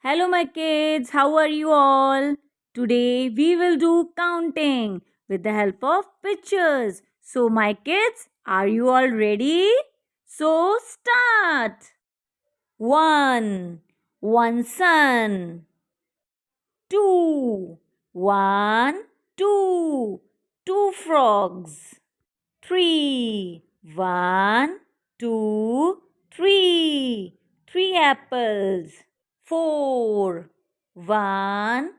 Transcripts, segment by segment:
Hello, my kids. How are you all? Today we will do counting with the help of pictures. So, my kids, are you all ready? So, start. One, one sun. Two, one, two, two frogs. Three, one, two, three, three apples. Four, one,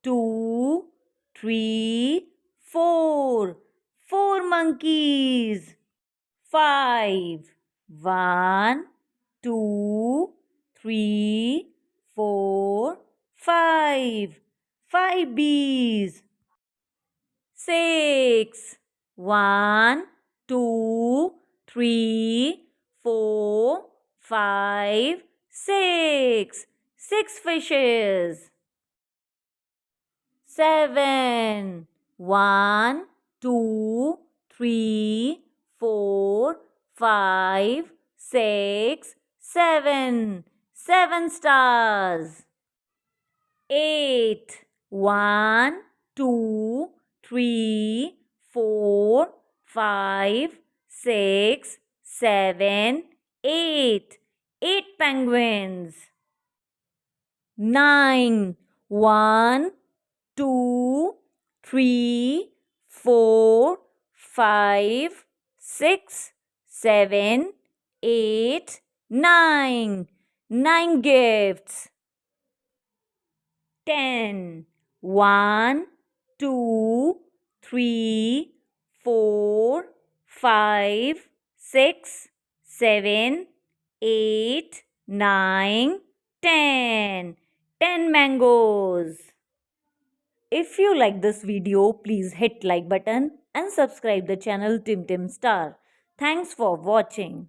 two, three, four, four monkeys. Five, one, two, three, four, five, five bees. Six, one, two, three, four, five, six, six fishes. Seven, one, two, three, four, five, six, seven, seven stars. Eight, one, two, three, four, five, six, seven, eight, eight penguins. Nine, one, two, three, four, five, six, seven, eight, nine, nine gifts. 10. 1, 2, 3, 4, 5, 6, 7, 8, 9, 10. 10 mangoes. If you like this video, please hit like button and subscribe the channel Timtim Star. Thanks for watching.